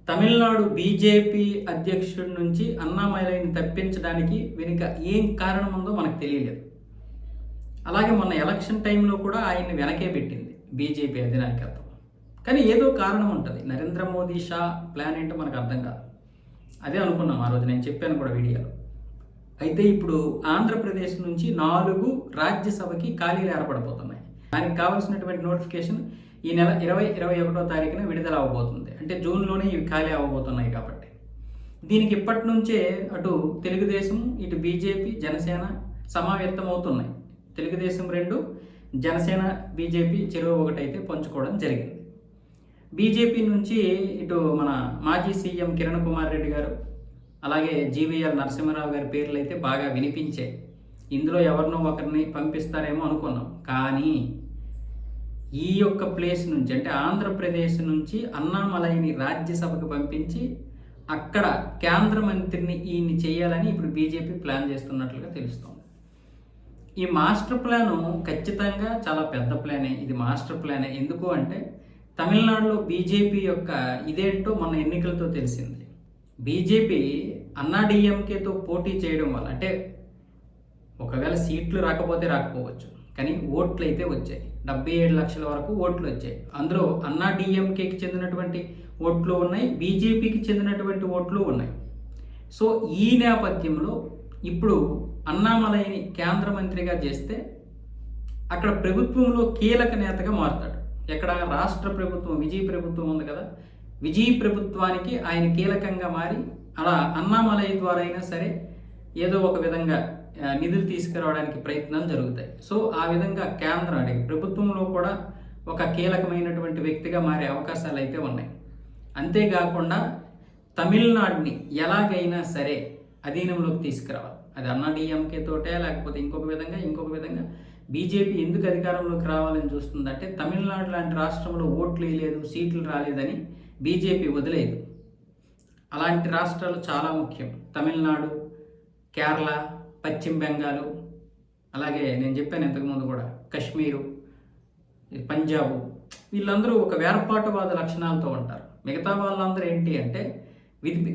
Tamil Nadu BJP అధ్యక్షుడి నుంచి అన్నామలైని తప్పించడానికి వెనుక ఏం కారణం ఉందో మనకు తెలియలేదు. అలాగే మొన్న ఎలక్షన్ టైంలో కూడా ఆయన్ని వెనకే పెట్టింది బీజేపీ అధినాయకత్వం. కానీ ఏదో కారణం ఉంటుంది. నరేంద్ర మోదీ షా ప్లాన్ ఏంటో మనకు అర్థం కాదు. అదే అనుకున్నాం ఆ రోజు, నేను చెప్పాను కూడా వీడియోలో. అయితే ఇప్పుడు ఆంధ్రప్రదేశ్ నుంచి 4 రాజ్యసభకి ఖాళీలు ఏర్పడిపోతున్నాయి. దానికి కావాల్సినటువంటి నోటిఫికేషన్ ఈ నెల 20-21వ తారీఖున విడుదల అవ్వబోతుంది. అంటే జూన్లోనే ఇవి ఖాళీ అవ్వబోతున్నాయి కాబట్టి దీనికి ఇప్పటి నుంచే అటు తెలుగుదేశం, ఇటు బీజేపీ, జనసేన సమావేశం అవుతున్నాయి. తెలుగుదేశం 2, జనసేన బీజేపీ చెరువు ఒకటైతే పంచుకోవడం జరిగింది. బీజేపీ నుంచి ఇటు మన మాజీ సీఎం కిరణ్ కుమార్ రెడ్డి గారు, అలాగే జీవీఎల్ నరసింహారావు గారి పేర్లు అయితే బాగా వినిపించాయి. ఇందులో ఎవరినో ఒకరిని పంపిస్తారేమో అనుకున్నాం. కానీ ఈ యొక్క ప్లేస్ నుంచి, అంటే ఆంధ్రప్రదేశ్ నుంచి అన్నామలైని రాజ్యసభకు పంపించి అక్కడ కేంద్ర మంత్రిని ఈయన్ని చేయాలని ఇప్పుడు బీజేపీ ప్లాన్ చేస్తున్నట్లుగా తెలుస్తోంది. ఈ మాస్టర్ ప్లాను ఖచ్చితంగా చాలా పెద్ద ప్లానే. ఇది మాస్టర్ ప్లానే. ఎందుకు అంటే తమిళనాడులో బీజేపీ యొక్క ఇదేంటో మన ఎన్నికలతో తెలిసింది. బీజేపీ అన్నాడీఎంకేతో పోటీ చేయడం వల్ల, అంటే ఒకవేళ సీట్లు రాకపోవచ్చు, కానీ ఓట్లు అయితే వచ్చాయి. 77 లక్షల వరకు ఓట్లు వచ్చాయి. అందులో అన్నాడీఎంకేకి చెందినటువంటి ఓట్లు ఉన్నాయి, బీజేపీకి చెందినటువంటి ఓట్లు ఉన్నాయి. సో ఈ నేపథ్యంలో ఇప్పుడు అన్నామలైని కేంద్ర మంత్రిగా చేస్తే అక్కడ ప్రభుత్వంలో కీలక నేతగా మారుతాడు. ఎక్కడ రాష్ట్ర ప్రభుత్వం, విజయ్ ప్రభుత్వం ఉంది కదా, విజయ్ ప్రభుత్వానికి ఆయన కీలకంగా మారి అలా అన్నామలై ద్వారా అయినా సరే ఏదో ఒక విధంగా నిధులు తీసుకురావడానికి ప్రయత్నాలు జరుగుతాయి. సో ఆ విధంగా కేంద్రం ప్రభుత్వంలో కూడా ఒక కీలకమైనటువంటి వ్యక్తిగా మారే అవకాశాలు అయితే ఉన్నాయి. అంతేకాకుండా తమిళనాడుని ఎలాగైనా సరే అధీనంలోకి తీసుకురావాలి. అది అన్నాడీఎంకే తోటే లేకపోతే ఇంకొక విధంగా బీజేపీ ఎందుకు అధికారంలోకి రావాలని చూస్తుందంటే తమిళనాడు లాంటి రాష్ట్రంలో ఓట్లు వేయలేదు, సీట్లు రాలేదని బీజేపీ వదిలేదు. అలాంటి రాష్ట్రాలు చాలా ముఖ్యం. తమిళనాడు, కేరళ, పశ్చిమ బెంగాల్, అలాగే నేను చెప్పాను ఇంతకుముందు కూడా కశ్మీరు, పంజాబ్, వీళ్ళందరూ ఒక వేర్పాటువాద లక్షణాలతో ఉంటారు. మిగతా వాళ్ళందరూ ఏంటి అంటే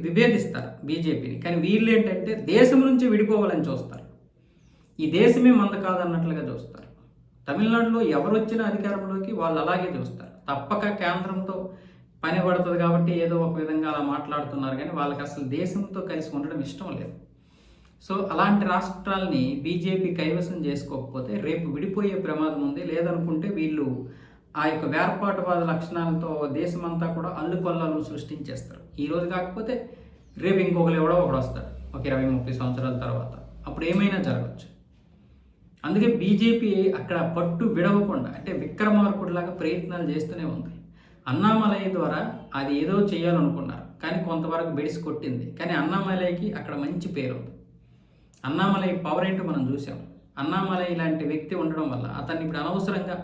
విభేదిస్తారు బీజేపీని. కానీ వీళ్ళు ఏంటంటే దేశం నుంచి విడిపోవాలని చూస్తారు. ఈ దేశమే మంద కాదన్నట్లుగా చూస్తారు. తమిళనాడులో ఎవరు వచ్చినా అధికారంలోకి వాళ్ళు అలాగే చూస్తారు. తప్పక కేంద్రంతో పని పడుతుంది కాబట్టి ఏదో ఒక విధంగా అలా మాట్లాడుతున్నారు. కానీ వాళ్ళకి అసలు దేశంతో కలిసి ఉండడం ఇష్టం లేదు. సో అలాంటి రాష్ట్రాల్ని బీజేపీ కైవసం చేసుకోకపోతే రేపు విడిపోయే ప్రమాదం ఉంది. లేదనుకుంటే వీళ్ళు ఆ యొక్క వేర్పాటువాద లక్షణాలతో దేశమంతా కూడా అల్లుకొల్లాలను సృష్టించేస్తారు. ఈరోజు కాకపోతే రేపు ఇంకొకరు ఎవడో ఒకడు వస్తాడు, ఒక 20-30 సంవత్సరాల తర్వాత. అప్పుడు ఏమైనా జరగచ్చు. అందుకే బీజేపీ అక్కడ పట్టు విడవకుండా, అంటే విక్రమార్కుడిలాగా ప్రయత్నాలు చేస్తూనే ఉంది. అన్నామలై ద్వారా అది ఏదో చేయాలనుకున్నారు, కానీ కొంతవరకు బెడిసి కొట్టింది. కానీ అన్నామలైకి అక్కడ మంచి పేరు ఉంది. అన్నామలై పవర్ ఏంటో మనం చూసాం. అన్నామలై లాంటి వ్యక్తి ఉండడం వల్ల అతన్ని ఇప్పుడు అనవసరంగా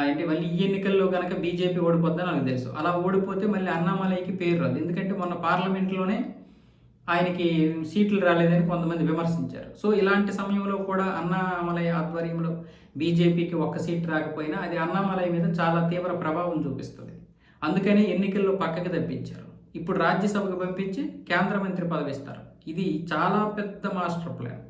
అంటే మళ్ళీ ఈ ఎన్నికల్లో కనుక బీజేపీ ఓడిపోద్దని నాకు తెలుసు. అలా ఓడిపోతే మళ్ళీ అన్నామలైకి పేరు రాదు. ఎందుకంటే మొన్న పార్లమెంట్లోనే ఆయనకి సీట్లు రాలేదని కొంతమంది విమర్శించారు. సో ఇలాంటి సమయంలో కూడా అన్నామలై ఆధ్వర్యంలో బీజేపీకి 1 సీట్ రాకపోయినా అది అన్నామలై మీద చాలా తీవ్ర ప్రభావం చూపిస్తుంది. అందుకని ఎన్నికల్లో పక్కకి తప్పించారు. ఇప్పుడు రాజ్యసభకు పంపించి కేంద్ర మంత్రి పదవి ఇస్తారు. ఇది చాలా పెద్ద మాస్టర్ ప్లాన్.